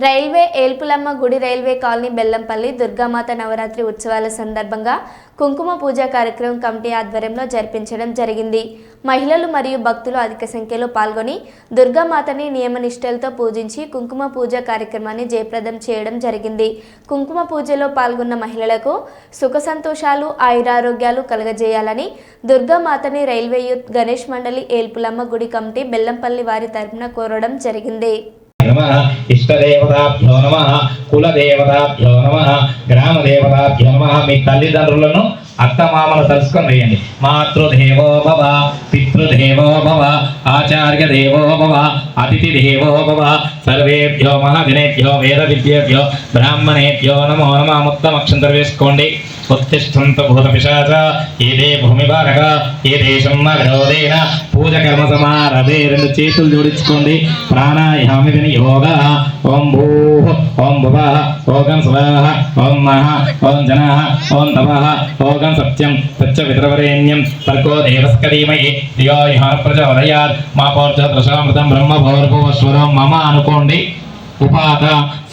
Railway ఏల్పులమ్మ గుడి railway colony Bellampalli Durgamata Navratri ఉత్సవాల సందర్భంగా కుంకుమ పూజ కార్యక్రమం కమిటీ ఆధ్వర్యంలో జరిపించడం జరిగింది. మహిళలు మరియు భక్తులు అధిక సంఖ్యలో పాల్గొని దుర్గామాతని నియమనిష్టలతో పూజించి కుంకుమ పూజ కార్యక్రమాన్ని జయప్రదం చేయడం జరిగింది. కుంకుమ పూజలో పాల్గొన్న మహిళలకు సుఖ సంతోషాలు ఆయురారోగ్యాలు కలగజేయాలని దుర్గామాతని రైల్వే యూత్ గణేష్ మండలి ఏల్పులమ్మ గుడి కమిటీ బెల్లంపల్లి వారి తరపున కోరడం జరిగింది. नमः इष्टदेवताभ्यो नमः कुलदेवताभ्यो नमः ग्रामदेवताभ्यो नमः మీ తల్లిదండ్రులను అత్తమామను తలుసుకొని వేయండి. మాతృదేవో భవ పితృదేవో భవ ఆచార్యదేవో భవ అతిథిదేవో భవ సర్వేభ్యో మహాజనేభ్యో వేద విద్యేభ్యో బ్రాహ్మణేభ్యో నమో నమః. మొత్తం అక్షంతలు వేసుకోండి. ఉత్తిష్టంత భూత పిశాచ ఏదే భూమిభారక ఏ దేశం విరోధేన పూజ కర్మ సమారభే. రెండు చేతులు జోడించుకోండి. ప్రాణాయామి వినియోగ. ఓం భూ ఓం భువ ఓం స్వాహ ఓం మహ ఓం జన ఓం తప ఓం సత్యం సత్య పితృవరేణ్యం భర్గో దేవస్య ధీమహి ధియో యో నః ప్రచోదయాత్. మా పౌర్జదృశామృతం బ్రహ్మ భోర్భువస్వరం మమ అనుకోండి. उपात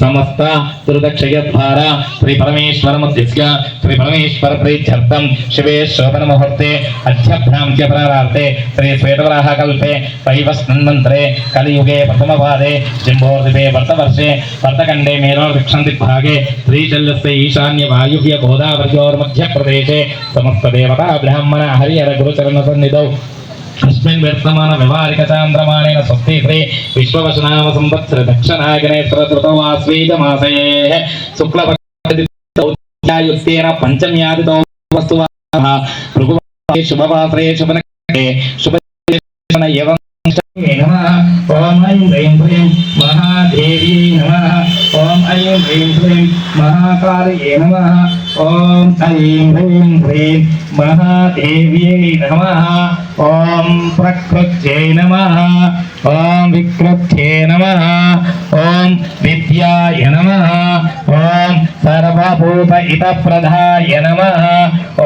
समस्त दुर्दक्षयद्वार श्री परमेश्वर मुद्दिश्य श्री परमेश्वर प्रीत्यर्थं शिवे शोभन मुहूर्ते अध्यभ्रांत्य प्रारार्थे श्री श्वेतवराह कल्पे वैवस्वन्मन्त्रे कलियुगे प्रथमपादे जिम्बोर्दिवे वर्तवर्षे वर्तकण्डे मेरोर्दिक्षन्दिग्भागे श्रीशल्यस्य ईशान्य वायुव्य गोदावर्योर्मध्यप्रदेशे समस्त देवता ब्राह्मण हरिहर गुरुचरणसन्निधौ अस्मिन् वर्तमान व्यवहारिक चान्द्रमाणेन स्वस्ति श्री विश्ववशनाम संवत्सर दक्षिणाग्नेत्र ऋतुवास्वेद मासे शुक्लपक्षयुक्तेन पंचम्यादितो वस्तुवाः भृगुवासरे शुभवासरे शुभनक्षत्रे शुभदिने एवं नमः. ओम ऐं ह्रीं ह्रीं महादेवी नमः. ओम ऐं ह्रीं ह्रीं महाकाल्ये नमः. ओम ऐं ह्रीं ह्रीं महादेव्यै नमः. ओम प्रकृत्यै नमः. ओम विकृत्यै नमः. ओम विद्याय नमः. ओम सर्वभूत हितप्रदाय नमः.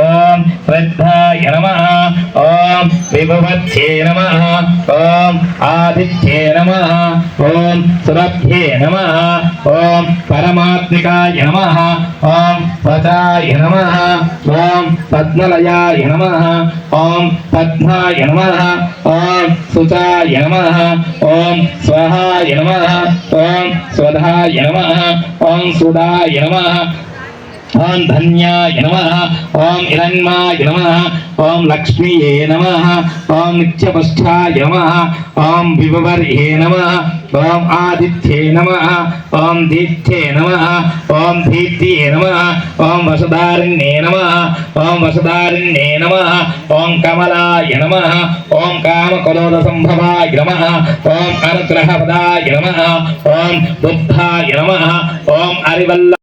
ओम श्रद्धाय नमः. ओम विभवत्यै नमः. ओम आदित्ये नमः. ओम सुरभ्ये नमः. ओम परमात्मिकाय नमः. ओम वचाय नमः. ओम पद्मलयाय नमः. ओम पद्माय नमः. ओम सुचाय नमः. ओम स्वाहाय नमः. ओम स्वधाय नमः. ओम सुधाय नमः. ओम धन्याय नमः. ओम हिरण्माय नमः. ओम लक्ष्मीये नमः. ओम नित्यपुष्टाय नमः. ओम विभवर्ये नमः. ओम आदित्ये नमः. ओम दीप्ते नमः. ओम दीप्तिये नमः. ओम वसुधारिण्ये नमः. ओम वसुधारिण्ये नमः. ओम कमलाय नमः. ओम कामकलोलसंभवाय नमः. ओम अनुग्रहपदाय नमः. ओम बुद्धाय नमः. ओम अरिवल्ल